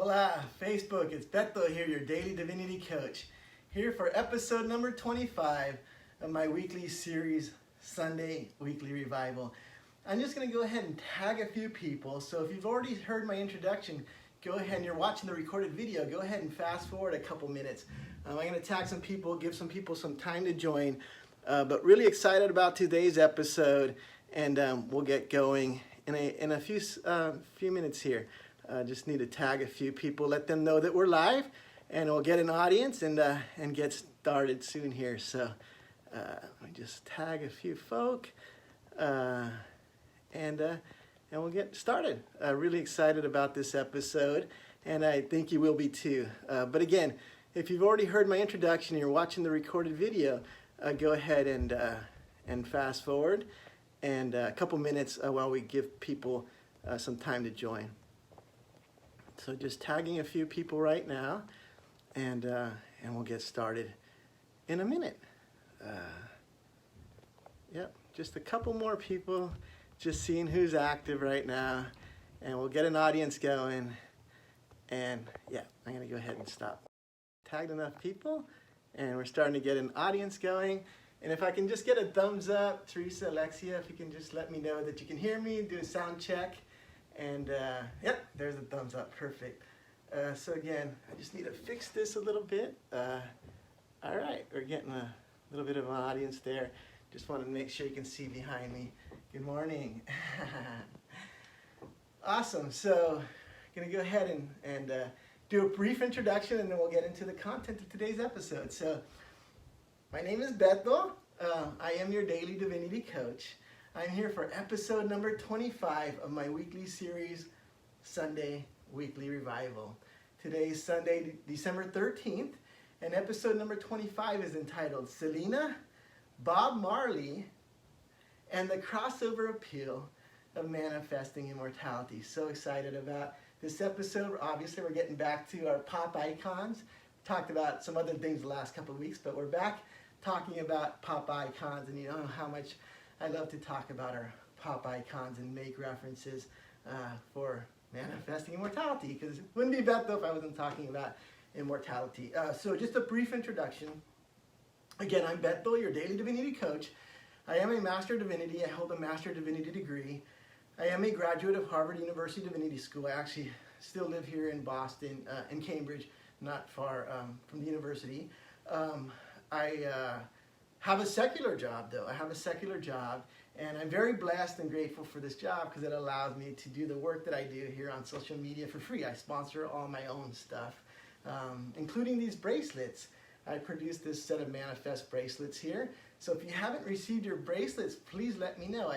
Hola, Facebook, it's Beto here, your daily divinity coach, here for episode number 25 of my weekly series, Sunday Weekly Revival. I'm just going to go ahead and tag a few people, so if you've already heard my introduction, go ahead and you're watching the recorded video, go ahead and fast forward a couple minutes. I'm going to tag some people, give some people some time to join, but really excited about today's episode, and we'll get going in a few minutes here. Just need to tag a few people, let them know that we're live, and we'll get an audience and get started soon here. So let me just tag a few folk, and we'll get started. Really excited about this episode, and I think you will be too. But again, if you've already heard my introduction, you're watching the recorded video, go ahead and fast forward, and a couple minutes while we give people some time to join. So just tagging a few people right now, and we'll get started in a minute. Yep, just a couple more people, just seeing who's active right now, and we'll get an audience going. And yeah, I'm gonna go ahead and stop. Tagged enough people, and we're starting to get an audience going. And if I can just get a thumbs up, Teresa, Alexia, if you can just let me know that you can hear me, do a sound check. And yep, there's a thumbs up, perfect. So again, I just need to fix this a little bit. All right, we're getting a little bit of an audience there. Just want to make sure you can see behind me. Good morning. Awesome, so I'm gonna go ahead and do a brief introduction, and then we'll get into the content of today's episode. So my name is Beto. I am your daily divinity coach. I'm here for episode number 25 of my weekly series, Sunday Weekly Revival. Today is Sunday, December 13th, and episode number 25 is entitled Selena, Bob Marley, and the Crossover Appeal of Manifesting Immortality. So excited about this episode. Obviously, we're getting back to our pop icons. Talked about some other things the last couple of weeks, but we're back talking about pop icons, and you know how much I love to talk about our pop icons and make references for manifesting immortality, because it wouldn't be Beto if I wasn't talking about immortality. So just a brief introduction. Again, I'm Beto, your daily divinity coach. I am a Master of Divinity. I hold a Master of Divinity degree. I am a graduate of Harvard University Divinity School. I actually still live here in Boston, in Cambridge, not far from the university. I have a secular job, though. I have a secular job, and I'm very blessed and grateful for this job because it allows me to do the work that I do here on social media for free. I sponsor all my own stuff, including these bracelets. I produced this set of Manifest bracelets here. So if you haven't received your bracelets, please let me know.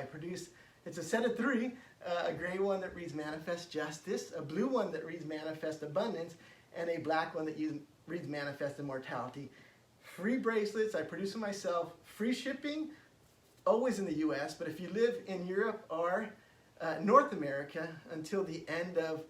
It's a set of 3, a gray one that reads Manifest Justice, a blue one that reads Manifest Abundance, and a black one that reads Manifest Immortality. Free bracelets, I produce them myself, free shipping, always in the US, but if you live in Europe or North America until the end of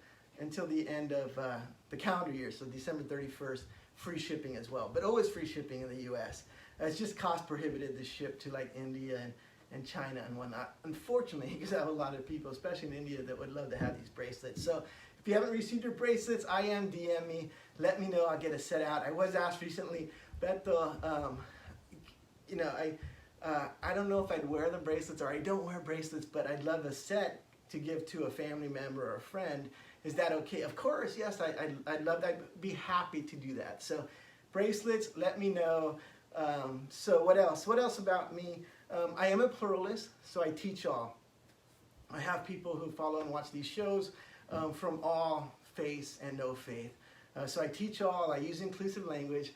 the calendar year, so December 31st, free shipping as well, but always free shipping in the US. It's just cost prohibitive to ship to like India and China and whatnot. Unfortunately, because I have a lot of people, especially in India, that would love to have these bracelets. So if you haven't received your bracelets, DM me, let me know, I'll get a set out. I was asked recently, Beto, you know, I don't know if I'd wear the bracelets, or I don't wear bracelets, but I'd love a set to give to a family member or a friend. Is that okay? Of course, yes, I'd love that. I'd be happy to do that. So bracelets, let me know. So what else? What else about me? I am a pluralist, so I teach all. I have people who follow and watch these shows from all faiths and no faith. So I teach all. I use inclusive language.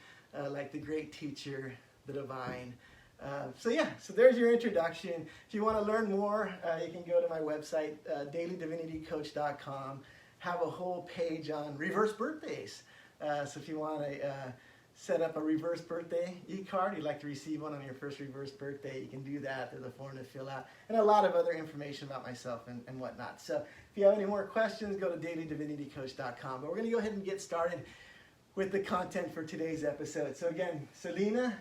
Like the great teacher, the divine. So yeah, so there's your introduction. If you want to learn more, you can go to my website, dailydivinitycoach.com. Have a whole page on reverse birthdays. So if you want to set up a reverse birthday e-card, you'd like to receive one on your first reverse birthday, you can do that. There's a form to fill out, and a lot of other information about myself and whatnot. So if you have any more questions, go to dailydivinitycoach.com. But we're going to go ahead and get started with the content for today's episode. So again, Selena,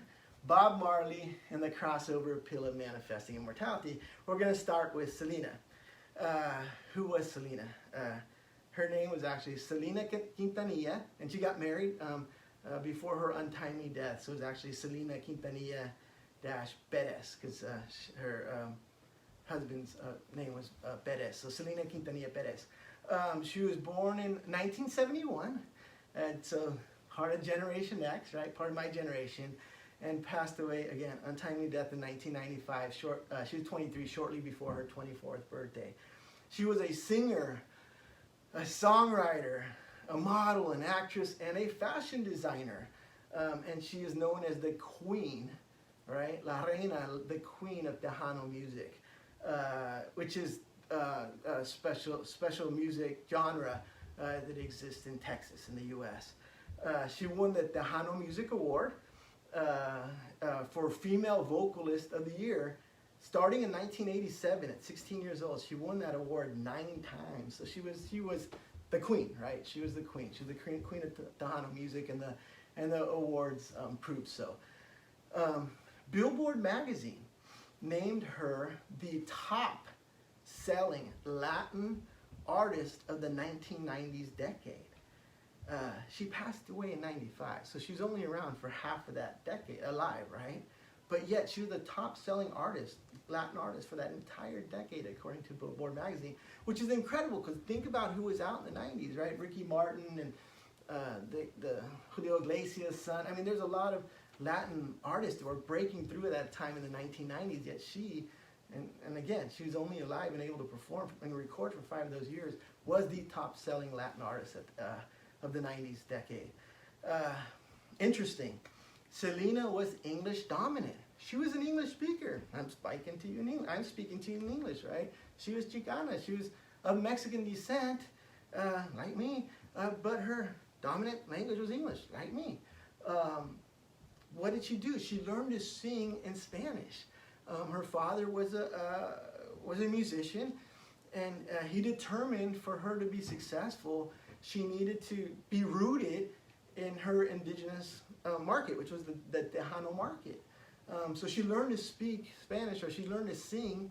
Bob Marley, and the Crossover Appeal of Manifesting Immortality. We're going to start with Selena. Who was Selena? Her name was actually Selena Quintanilla, and she got married before her untimely death. So it was actually Selena Quintanilla Perez, because her husband's name was Perez. So Selena Quintanilla Perez. She was born in 1971, and so part of Generation X, right? Part of my generation, and passed away again, untimely death in 1995. She was 23, shortly before her 24th birthday. She was a singer, a songwriter, a model, an actress, and a fashion designer. And she is known as the Queen, right? La Reina, the Queen of Tejano music, which is a special music genre that exists in Texas, in the U.S. She won the Tejano Music Award for Female Vocalist of the Year, starting in 1987 at 16 years old. She won that award 9 times. So she was the queen, right? She was the queen. She was the queen of Tejano music, and the awards proved so. Billboard magazine named her the top selling Latin artist of the 1990s decade. She passed away in 95, so she's only around for half of that decade, alive, right? But yet she was the top selling artist, Latin artist, for that entire decade, according to Billboard magazine, which is incredible, because think about who was out in the 90s, right? Ricky Martin and the Julio Iglesias' son. I mean, there's a lot of Latin artists that were breaking through at that time in the 1990s, yet she, and again, she was only alive and able to perform and record for 5 of those years, was the top selling Latin artist of the 90s decade. Interesting. Selena was English dominant. She was an English speaker. I'm speaking to you in English. I'm speaking to you in English, right? She was Chicana. She was of Mexican descent, like me, but her dominant language was English, like me. What did she do? She learned to sing in Spanish. Her father was a musician, and he determined for her to be successful, she needed to be rooted in her indigenous market, which was the Tejano market. So she learned to speak Spanish, or she learned to sing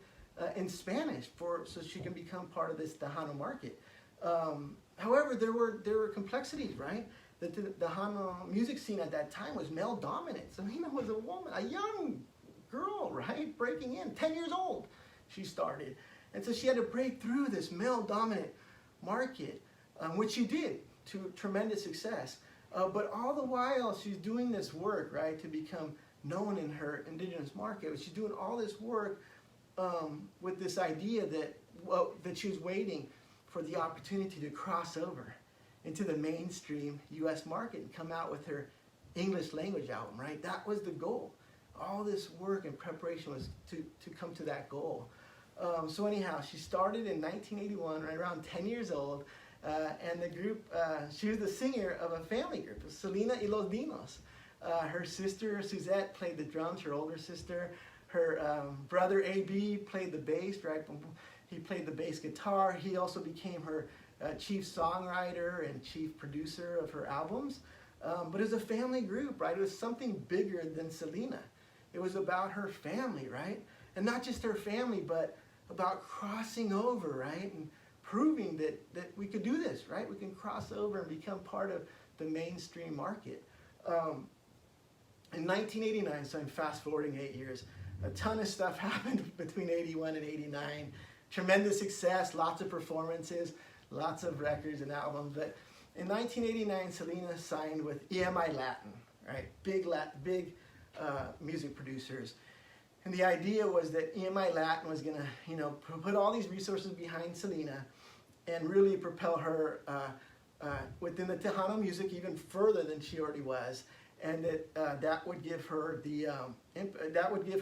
in Spanish so she can become part of this Tejano market. However, there were complexities, right? The Tejano music scene at that time was male dominant. Selena was a woman, a young girl, right? Breaking in, 10 years old, she started. And so she had to break through this male dominant market, which she did to tremendous success. But all the while she's doing this work, right, to become known in her indigenous market. She's doing all this work with this idea that she was waiting for the opportunity to cross over into the mainstream U.S. market and come out with her English language album, right? That was the goal. All this work and preparation was to come to that goal. So anyhow, she started in 1981, right around 10 years old, and the group, she was the singer of a family group, Selena y los Dinos. Her sister, Suzette, played the drums, her older sister. Her brother, A.B., played the bass, right? He played the bass guitar. He also became her chief songwriter and chief producer of her albums. But it was a family group, right? It was something bigger than Selena. It was about her family, right? And not just her family, but about crossing over, right? And proving that we could do this, right? We can cross over and become part of the mainstream market. In 1989, so I'm fast forwarding 8 years, a ton of stuff happened between 81 and 89. Tremendous success, lots of performances, lots of records and albums. But in 1989, Selena signed with EMI Latin, right? Big music producers. And the idea was that EMI Latin was going to, put all these resources behind Selena and really propel her within the Tejano music even further than she already was, and that would give her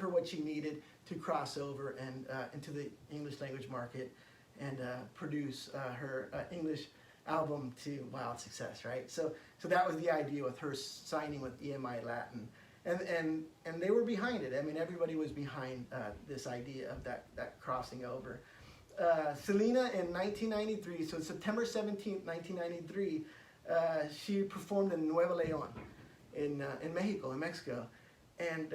what she needed to cross over and into the English language market and produce her English album to wild success, right? So that was the idea with her signing with EMI Latin. And they were behind it. I mean, everybody was behind this idea of that crossing over. Selena in 1993, so September 17th, 1993, she performed in Nuevo León in Mexico. And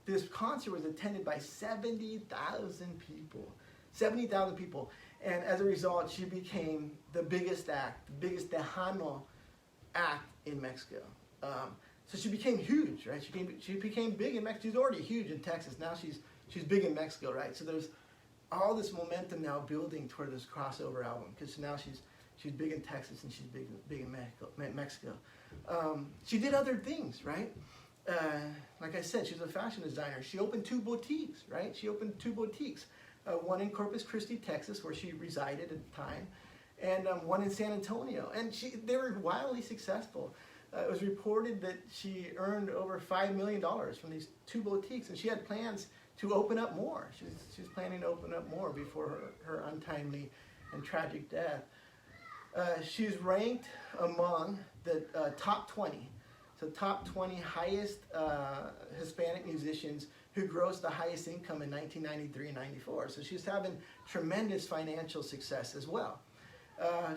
this concert was attended by 70,000 people. 70,000 people. And as a result, she became the biggest act, the biggest Tejano act in Mexico. So she became huge, right? She became big in Mexico. She's already huge in Texas. Now she's big in Mexico, right? So there's all this momentum now building toward this crossover album, because now she's big in Texas and she's big in Mexico. She did other things, right? Like I said, she's a fashion designer. She opened 2 boutiques, right? She opened 2 boutiques. One in Corpus Christi, Texas, where she resided at the time, and one in San Antonio. And they were wildly successful. It was reported that she earned over $5 million from these 2 boutiques, and she had plans to open up more. She was planning to open up more before her untimely and tragic death. She's ranked among the top 20. So top 20 highest Hispanic musicians who grossed the highest income in 1993 and 94. So she's having tremendous financial success as well.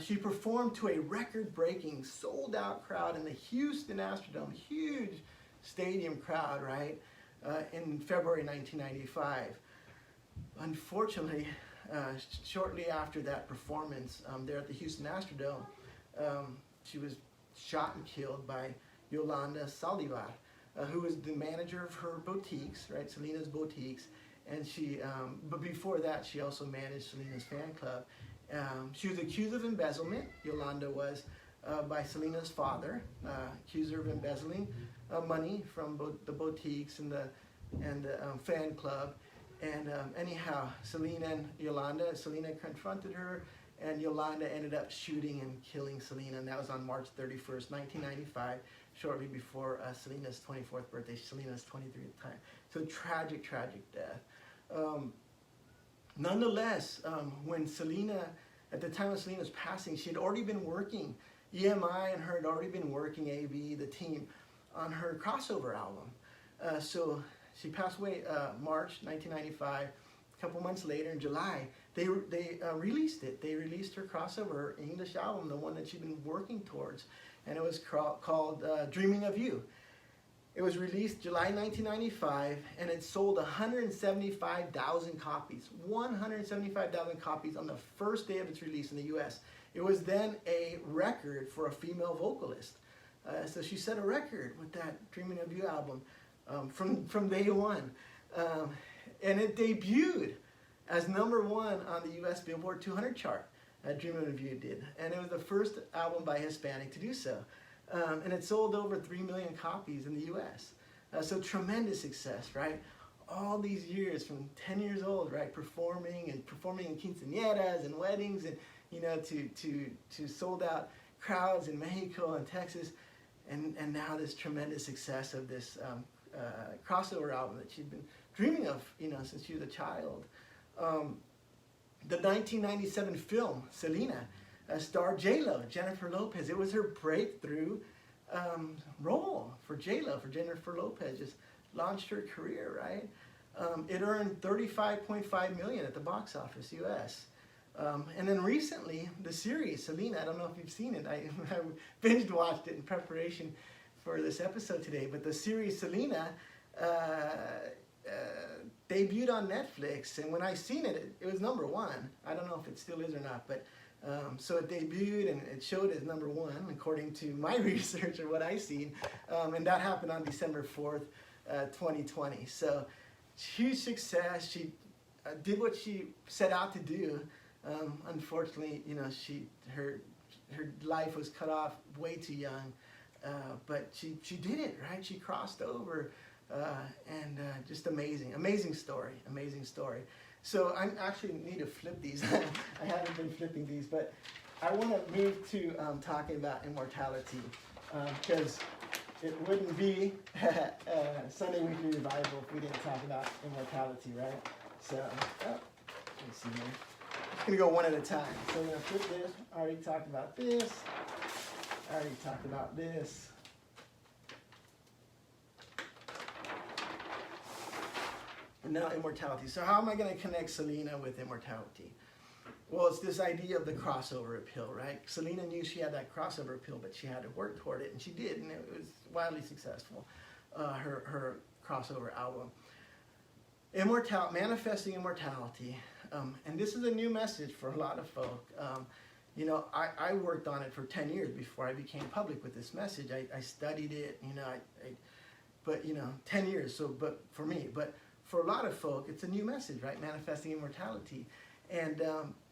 She performed to a record-breaking, sold-out crowd in the Houston Astrodome, huge stadium crowd, right, in February 1995. Unfortunately, shortly after that performance there at the Houston Astrodome, she was shot and killed by Yolanda Saldivar, who was the manager of her boutiques, right, Selena's boutiques, and but before that, she also managed Selena's fan club. She was accused of embezzlement, Yolanda was, by Selena's father, accused her of embezzling money from the boutiques and the fan club. And anyhow, Selena confronted her, and Yolanda ended up shooting and killing Selena, and that was on March 31st, 1995, shortly before Selena's 24th birthday. Selena's 23 at the time. So tragic, tragic death. Nonetheless, when Selena, at the time of Selena's passing, she had already been working, EMI and her had already been working, AB, the team, on her crossover album. So she passed away March 1995. A couple months later, in July, they released it. They released her crossover, her English album, the one that she'd been working towards, and it was called Dreaming of You. It was released July 1995, and it sold 175,000 copies. 175,000 copies on the first day of its release in the U.S. It was then a record for a female vocalist. So she set a record with that Dreaming of You album from day one. And it debuted as #1 on the U.S. Billboard 200 chart. Dreaming of You did. And it was the first album by a Hispanic to do so. And it sold over 3 million copies in the U.S. So tremendous success, right? All these years, from 10 years old, right, performing in quinceañeras and weddings, and to sold out crowds in Mexico and Texas, and now this tremendous success of this crossover album that she'd been dreaming of, since she was a child. The 1997 film Selena starred J-Lo, Jennifer Lopez. It was her breakthrough role for J-Lo, for Jennifer Lopez. Just launched her career, right? It earned $35.5 million at the box office, U.S. And then recently, the series Selena. I don't know if you've seen it. I binge watched it in preparation for this episode today. But the series Selena debuted on Netflix, and when I seen it, it was #1. I don't know if it still is or not, but so it debuted and it showed as #1 according to my research or what I seen, and that happened on December 4th, 2020. So huge success. She did what she set out to do. Unfortunately, her life was cut off way too young, but she did it, right? She crossed over. And just amazing story. So I actually need to flip these. I haven't been flipping these, but I want to move to talking about Immortality, because it wouldn't be Sunday Weekly Revival if we didn't talk about Immortality, right? So, let's see here. I'm just going to go one at a time. So I'm going to flip this. I already talked about this. I already talked about this. And now Immortality. So how am I going to connect Selena with Immortality? Well, it's this idea of the crossover appeal, right? Selena knew she had that crossover appeal, but she had to work toward it, and she did, and it was wildly successful, her crossover album. Manifesting Immortality And this is a new message for a lot of folk. You know, I worked on it for 10 years before I became public with this message. I studied it, you know, but, you know, 10 years, so, but for me, but for a lot of folk, it's a new message, right? Manifesting immortality. And,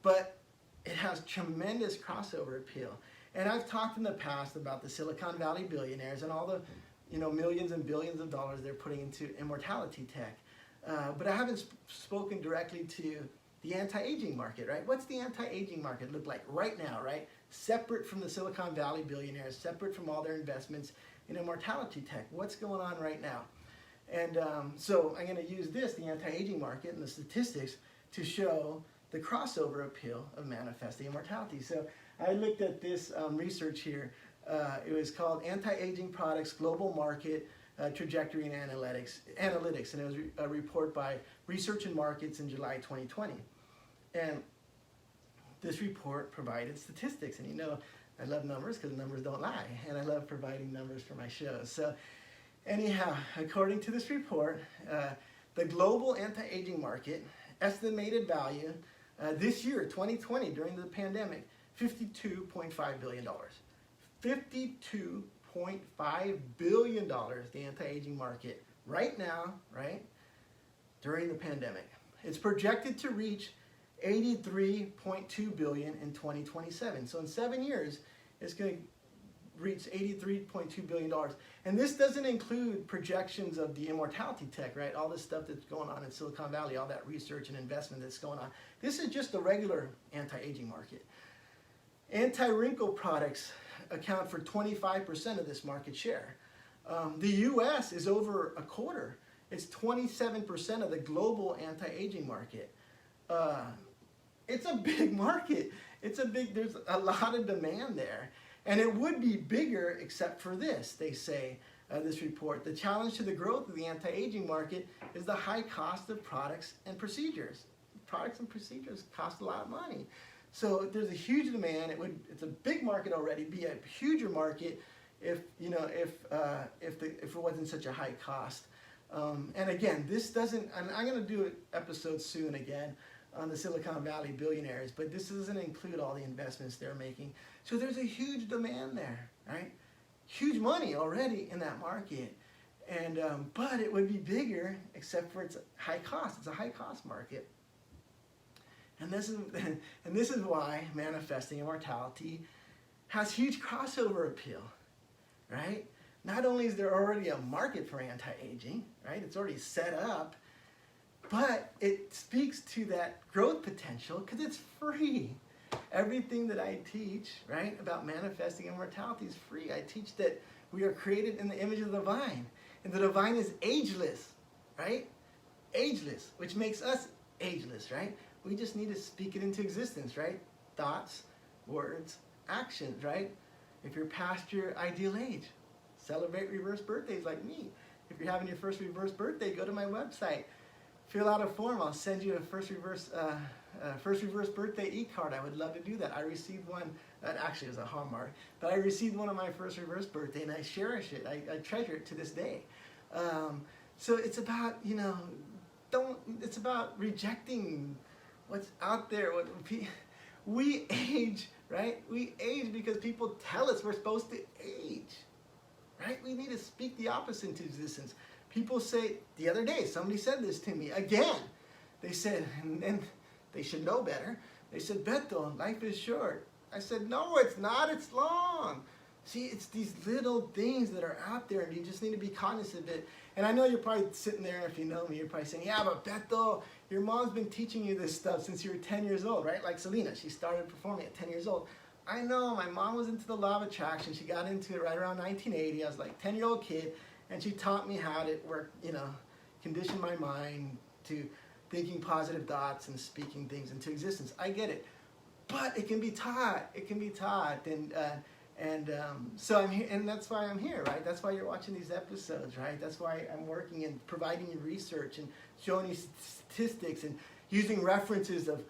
but it has tremendous crossover appeal. And I've talked in the past about the Silicon Valley billionaires and all the, you know, millions and billions of dollars they're putting into immortality tech. But I haven't spoken directly to the anti-aging market, right? What's the anti-aging market look like right now, right? Separate from the Silicon Valley billionaires, separate from all their investments in immortality tech. What's going on right now? And so I'm going to use this, the anti-aging market and the statistics, to show the crossover appeal of manifesting immortality. So I looked at this research here. It was called Anti-Aging Products Global Market Trajectory and Analytics, and it was a report by Research and Markets in July 2020. And this report provided statistics, and you know I love numbers because numbers don't lie, and I love providing numbers for my shows. So anyhow, according to this report, the global anti-aging market estimated value this year, 2020, during the pandemic, $52.5 billion. $52.5 billion, the anti-aging market, right now, right, during the pandemic. It's projected to reach $83.2 billion in 2027. So in 7 years, it's going to reach $83.2 billion. And this doesn't include projections of the immortality tech, right? All this stuff that's going on in Silicon Valley, all that research and investment that's going on. This is just the regular anti-aging market. Anti-wrinkle products account for 25% of this market share. The US is over a quarter. It's 27% of the global anti-aging market. It's a big market. There's a lot of demand there. And it would be bigger except for this, they say, this report. The challenge to the growth of the anti-aging market is the high cost of products and procedures. Products and procedures cost a lot of money. So there's a huge demand. It's a big market already. Be a huger market if it wasn't such a high cost. And again, this doesn't. And I'm going to do an episode soon again on the Silicon Valley billionaires, but this doesn't include all the investments they're making. So there's a huge demand there, right? Huge money already in that market, and but it would be bigger except for its high cost. It's a high cost market. And this is why manifesting immortality has huge crossover appeal, right? Not only is there already a market for anti-aging, right? It's already set up, but it speaks to that growth potential because it's free. Everything that I teach, right, about manifesting immortality is free. I teach that we are created in the image of the divine, and the divine is ageless, right? Ageless, which makes us ageless, right? We just need to speak it into existence, right? Thoughts, words, actions, right? If you're past your ideal age, celebrate reverse birthdays like me. If you're having your first reverse birthday, go to my website. Fill out a form. I'll send you a first reverse birthday e-card. I would love to do that. I received one. Actually, it was a Hallmark. But I received one on my first reverse birthday, and I cherish it. I treasure it to this day. So it's about, you know, it's about rejecting what's out there. We age, right? We age because people tell us we're supposed to age, right? We need to speak the opposite into existence. People say, the other day, somebody said this to me again. They said, and they should know better. They said, Beto, life is short. I said, no, it's not, it's long. See, it's these little things that are out there, and you just need to be cognizant of it. And I know you're probably sitting there, if you know me, you're probably saying, yeah, but Beto, your mom's been teaching you this stuff since you were 10 years old, right? Like Selena, she started performing at 10 years old. I know, my mom was into the law of attraction. She got into it right around 1980. I was like a 10-year-old kid, and she taught me how to work, you know, condition my mind to thinking positive thoughts and speaking things into existence. I get it. But it can be taught. It can be taught. And so I'm here, and that's why I'm here, right? That's why you're watching these episodes, right? That's why I'm working and providing you research and showing you statistics and using references of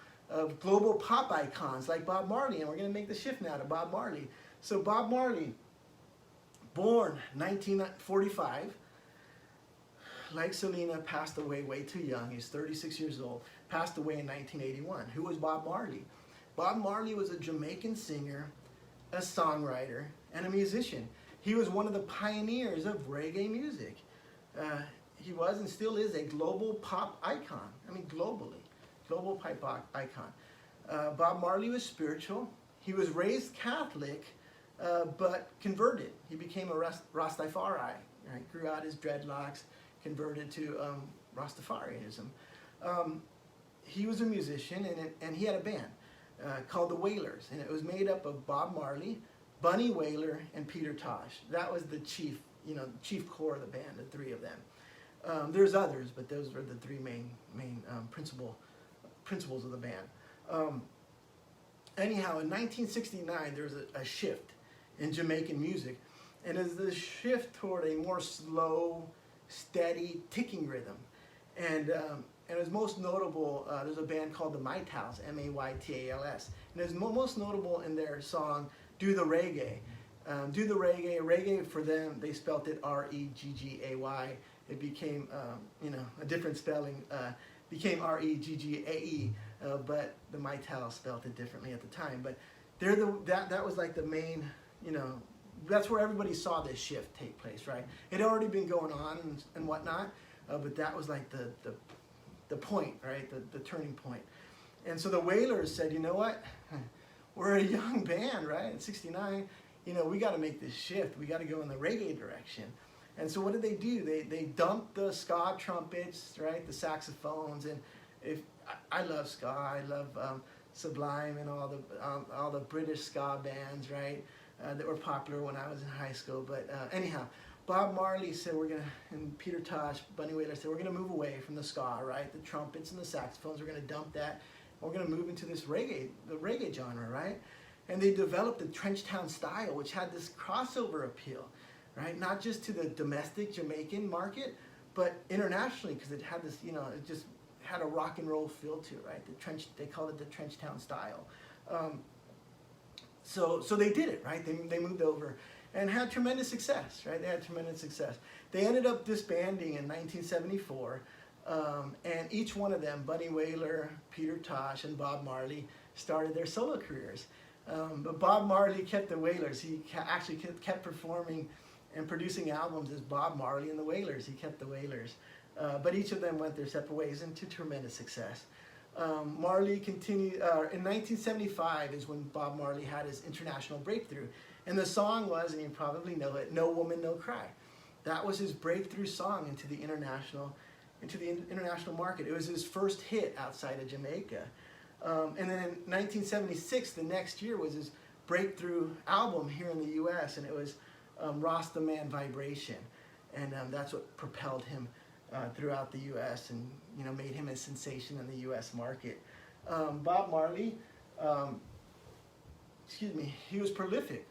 global pop icons like Bob Marley. And we're going to make the shift now to Bob Marley. So Bob Marley, born 1945, like Selena, passed away way too young. He's 36 years old. passed away in 1981. Who was Bob Marley? Bob Marley was a Jamaican singer, a songwriter, and a musician. He was one of the pioneers of reggae music. He was and still is a global pop icon. I mean, global pop icon. Bob Marley was spiritual. He was raised Catholic, but converted. He became a Rastafari. Right? Grew out his dreadlocks, converted to Rastafarianism. He was a musician, and he had a band called the Wailers, and it was made up of Bob Marley, Bunny Wailer, and Peter Tosh. That was the chief core of the band, the three of them. There's others, but those were the three main principles of the band. Anyhow, in 1969, there was a shift in Jamaican music, and it was the shift toward a more slow, steady, ticking rhythm. And it was most notable, there's a band called the Maytals, M-A-Y-T-A-L-S, and it was most notable in their song, Do the Reggae. Do the Reggae for them, they spelt it R-E-G-G-A-Y. It became, a different spelling, became R-E-G-G-A-E, but the Maytals spelt it differently at the time. But that was like the main, that's where everybody saw this shift take place, right? It had already been going on and whatnot, but that was like the point, right? The turning point. And so the Wailers said, you know what? We're a young band, right? At 69, we got to make this shift. We got to go in the reggae direction. And so what did they do? They dumped the ska trumpets, right? The saxophones, and I love ska. I love Sublime and all the British ska bands, right? That were popular when I was in high school. But anyhow, Bob Marley said and Peter Tosh, Bunny Wailer said, we're gonna move away from the ska, right? The trumpets and the saxophones, we're gonna dump that. We're gonna move into this reggae, the reggae genre, right? And they developed the Trenchtown style, which had this crossover appeal, right? Not just to the domestic Jamaican market, but internationally, because it had this, it just had a rock and roll feel to it, right? They called it the Trenchtown style. So they did it, right? They moved over and had tremendous success, right? They had tremendous success. They ended up disbanding in 1974, and each one of them, Bunny Wailer, Peter Tosh, and Bob Marley, started their solo careers. But Bob Marley kept the Wailers. He actually kept performing and producing albums as Bob Marley and the Wailers. He kept the Wailers. But each of them went their separate ways into tremendous success. Marley continued, in 1975 is when Bob Marley had his international breakthrough. And the song was, and you probably know it, No Woman, No Cry. That was his breakthrough song into the international market. It was his first hit outside of Jamaica. And then in 1976, the next year, was his breakthrough album here in the U.S., and it was Rasta Man Vibration. And that's what propelled him throughout the U.S. and made him a sensation in the U.S. market. Bob Marley, he was prolific.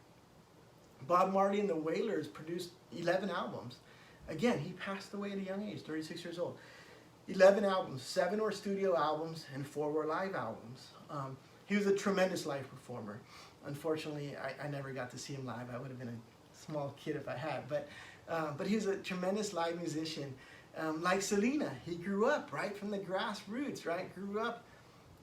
Bob Marley and the Wailers produced 11 albums. Again, he passed away at a young age, 36 years old. 11 albums, 7 were studio albums and 4 were live albums. He was a tremendous live performer. Unfortunately, I never got to see him live. I would have been a small kid if I had. But he was a tremendous live musician. Like Selena, he grew up right from the grassroots, right? Grew up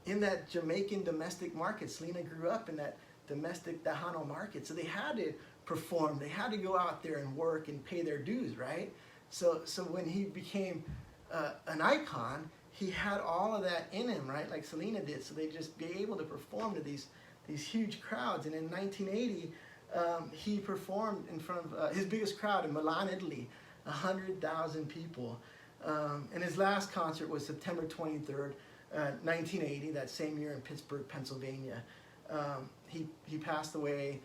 in that Jamaican domestic market. Selena grew up in that domestic Tejano market. So they had to perform. They had to go out there and work and pay their dues, right? So when he became an icon, he had all of that in him, right? Like Selena did. So they'd just be able to perform to these huge crowds. And in 1980, he performed in front of his biggest crowd in Milan, Italy, 100,000 people. And his last concert was September 23rd, 1980, that same year in Pittsburgh, Pennsylvania. He passed away.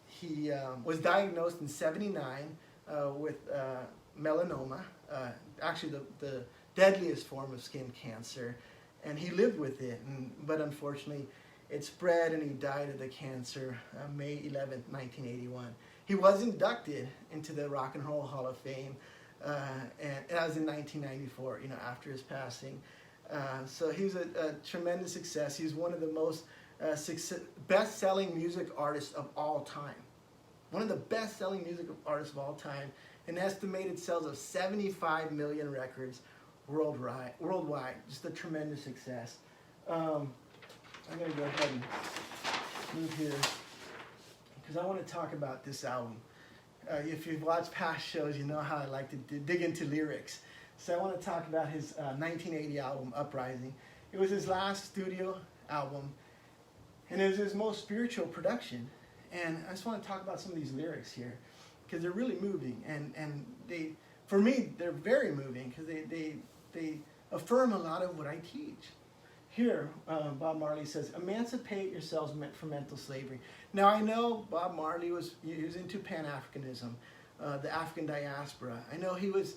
He was diagnosed in 79 with melanoma, actually the deadliest form of skin cancer, and he lived with it, but unfortunately it spread and he died of the cancer May 11th, 1981. He was inducted into the Rock and Roll Hall of Fame, and that was in 1994, after his passing. So he was a tremendous success. He's one of the most best-selling music artists of all time. One of the best-selling music artists of all time. An estimated sales of 75 million records, worldwide, just a tremendous success. I'm going to go ahead and move here because I want to talk about this album. If you've watched past shows, you know how I like to dig into lyrics. So I want to talk about his 1980 album, Uprising. It was his last studio album, and it was his most spiritual production. And I just want to talk about some of these lyrics here because they're really moving, and they, for me, they're very moving because they affirm a lot of what I teach. Here, Bob Marley says, emancipate yourselves from mental slavery. Now, I know Bob Marley was into Pan-Africanism, the African diaspora. I know he was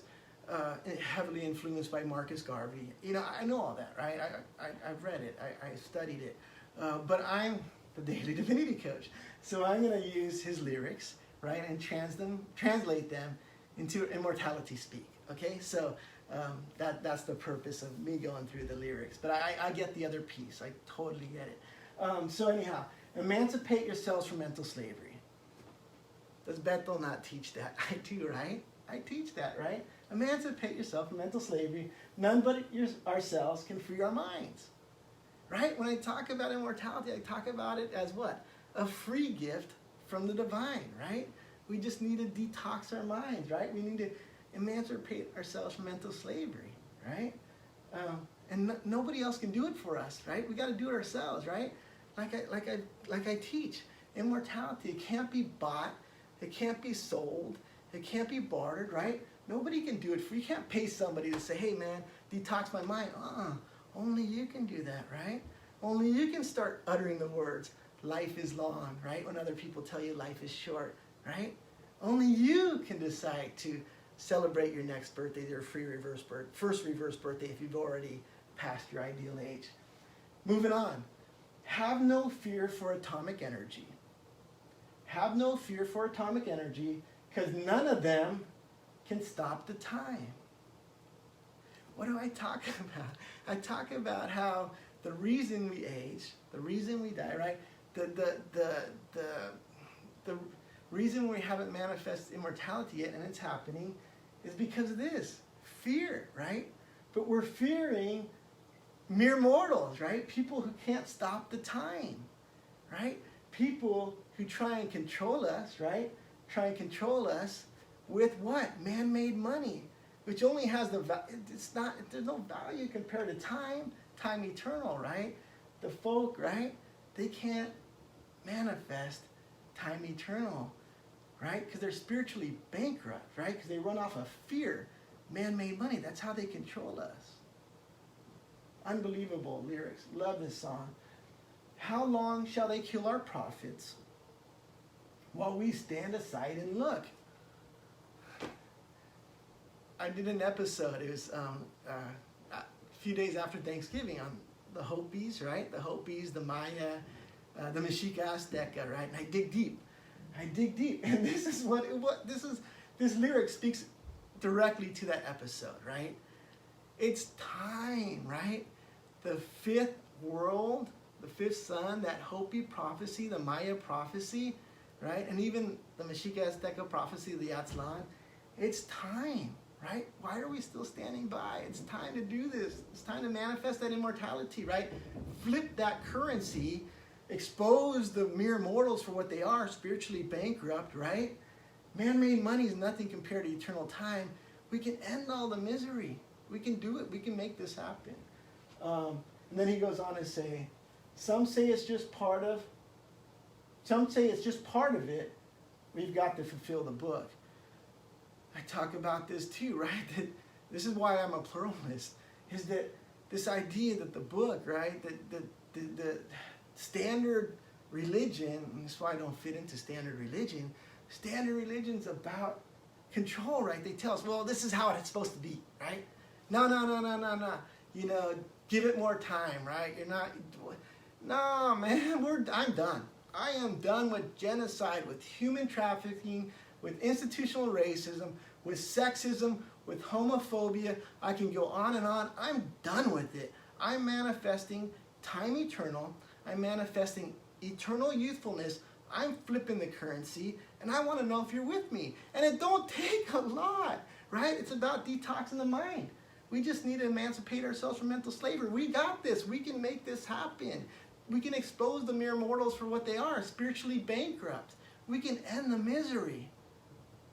heavily influenced by Marcus Garvey. You know, I know all that, right? I've read it. I studied it. But I'm the Daily Divinity Coach. So I'm going to use his lyrics, right, and translate them into immortality speak, okay? So that's the purpose of me going through the lyrics. But I get the other piece. I totally get it. So anyhow, emancipate yourselves from mental slavery. Does Bethel not teach that? I do, right? I teach that, right? Emancipate yourself from mental slavery. None but ourselves can free our minds. Right? When I talk about immortality, I talk about it as what? A free gift from the divine, right? We just need to detox our minds, right? We need to emancipate ourselves from mental slavery, right? And nobody else can do it for us, right? We got to do it ourselves, right? Like I teach, immortality, it can't be bought, it can't be sold, it can't be bartered, right? Nobody can do it for you. You can't pay somebody to say, hey man, detox my mind. Only you can do that, right? Only you can start uttering the words, life is long, right? When other people tell you life is short, right? Only you can decide to celebrate your next birthday, your first reverse birthday if you've already passed your ideal age. Moving on. Have no fear for atomic energy. Have no fear for atomic energy because none of them can stop the time. What do I talk about? I talk about how the reason we age, the reason we die, right? The reason we haven't manifested immortality yet, and it's happening, is because of this fear, right? But we're fearing mere mortals, right? People who can't stop the time, right? People who try and control us, right? Try and control us with what? Man-made money, which only has there's no value compared to time eternal, right? The folk, right? They can't manifest time eternal, right? Because they're spiritually bankrupt, right? Because they run off of fear, man-made money. That's how they control us. Unbelievable lyrics. Love this song. How long shall they kill our prophets while we stand aside and look? I did an episode. It was a few days after Thanksgiving on the Hopis, right? The Hopis, the Maya, the Mexica Azteca, right? And I dig deep. And this is this lyric speaks directly to that episode, right? It's time, right? The fifth world, the fifth sun, that Hopi prophecy, the Maya prophecy, right? And even the Mexica Azteca prophecy of the Aztlan. It's time, right? Why are we still standing by? It's time to do this. It's time to manifest that immortality, right? Flip that currency, expose the mere mortals for what they are, spiritually bankrupt, right? Man-made money is nothing compared to eternal time. We can end all the misery. We can do it. We can make this happen. And then he goes on to say, some say it's just part of it. We've got to fulfill the book. I talk about this too, right? That this is why I'm a pluralist, is that this idea that the book, right, the standard religion, and that's why I don't fit into standard religion's about control, right? They tell us, well, this is how it's supposed to be, right? No. You know, give it more time, right? You're not, no, man, I'm done. I am done with genocide, with human trafficking, with institutional racism, with sexism, with homophobia. I can go on and on. I'm done with it. I'm manifesting time eternal. I'm manifesting eternal youthfulness. I'm flipping the currency, and I want to know if you're with me. And it don't take a lot, right? It's about detoxing the mind. We just need to emancipate ourselves from mental slavery. We got this. We can make this happen. We can expose the mere mortals for what they are, spiritually bankrupt. We can end the misery.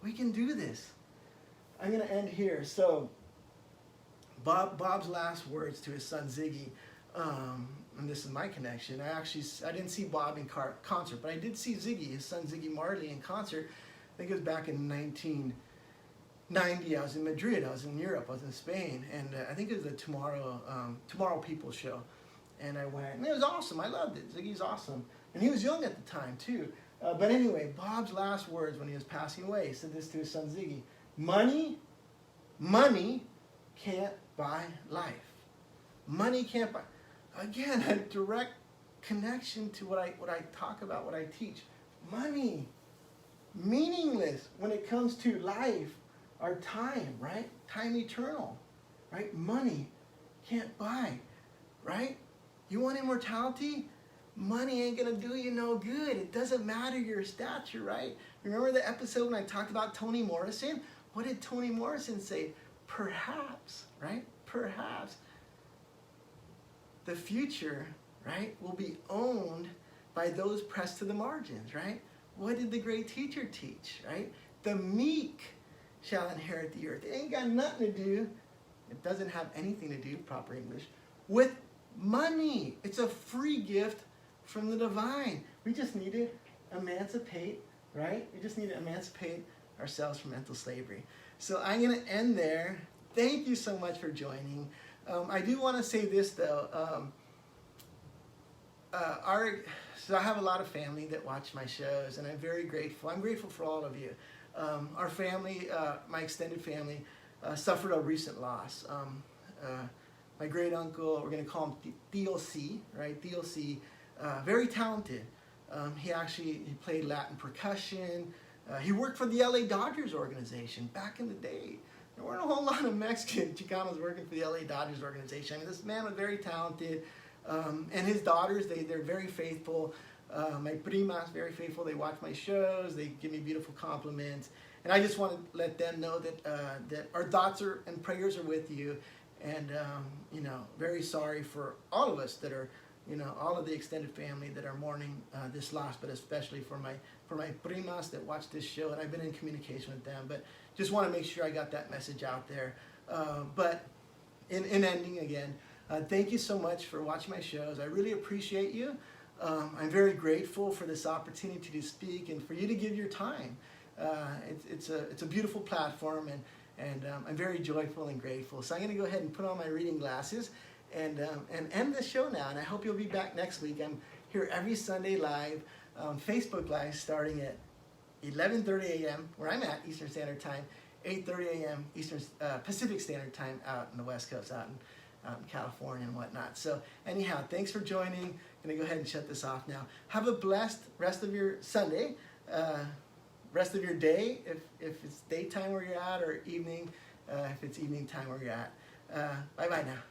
We can do this. I'm going to end here. So, Bob's last words to his son Ziggy, and this is my connection. I didn't see Bob in concert, but I did see Ziggy, his son Ziggy Marley, in concert. I think it was back in 1990. I was in Madrid. I was in Europe. I was in Spain, and I think it was the Tomorrow People show. And I went, and it was awesome. I loved it. Ziggy's awesome, and he was young at the time too. But anyway, Bob's last words when he was passing away, he said this to his son Ziggy: money can't buy life. Money can't buy. Again, a direct connection to what I talk about, what I teach. Money, meaningless when it comes to life, our time, right? Time eternal, right? Money can't buy, right? You want immortality? Money ain't gonna do you no good. It doesn't matter your stature, right? Remember the episode when I talked about Toni Morrison? What did Toni Morrison say? Perhaps, right? Perhaps the future, right, will be owned by those pressed to the margins, right? What did the great teacher teach, right? The meek shall inherit the earth. It ain't got nothing to do, it doesn't have anything to do, proper English, with money. It's a free gift from the divine. We just need to emancipate, right? We just need to emancipate ourselves from mental slavery. So I'm going to end there. Thank you so much for joining. I do want to say this though. So I have a lot of family that watch my shows, and I'm very grateful. I'm grateful for all of you. Our family, my extended family, suffered a recent loss. My great uncle, we're going to call him DLC, right? DLC, very talented. He played Latin percussion. He worked for the LA Dodgers organization back in the day. There weren't a whole lot of Mexican Chicanos working for the LA Dodgers organization. I mean, this man was very talented. And his daughters, they're very faithful. My primas, very faithful. They watch my shows. They give me beautiful compliments. And I just want to let them know that our thoughts and prayers are with you. And, very sorry for all of us that are, all of the extended family that are mourning this loss, but especially for my primas that watch this show. And I've been in communication with them. But just want to make sure I got that message out there. But in ending again, thank you so much for watching my shows. I really appreciate you. I'm very grateful for this opportunity to speak and for you to give your time. It's a beautiful platform, and I'm very joyful and grateful. So I'm going to go ahead and put on my reading glasses and end the show now. And I hope you'll be back next week. I'm here every Sunday live on Facebook Live starting at 11:30 a.m. where I'm at, Eastern Standard Time, 8:30 a.m. Pacific Standard Time out in the West Coast, out in California and whatnot. So anyhow, thanks for joining. I'm going to go ahead and shut this off now. Have a blessed rest of your Sunday, rest of your day, if it's daytime where you're at, or evening, if it's evening time where you're at. Bye-bye now.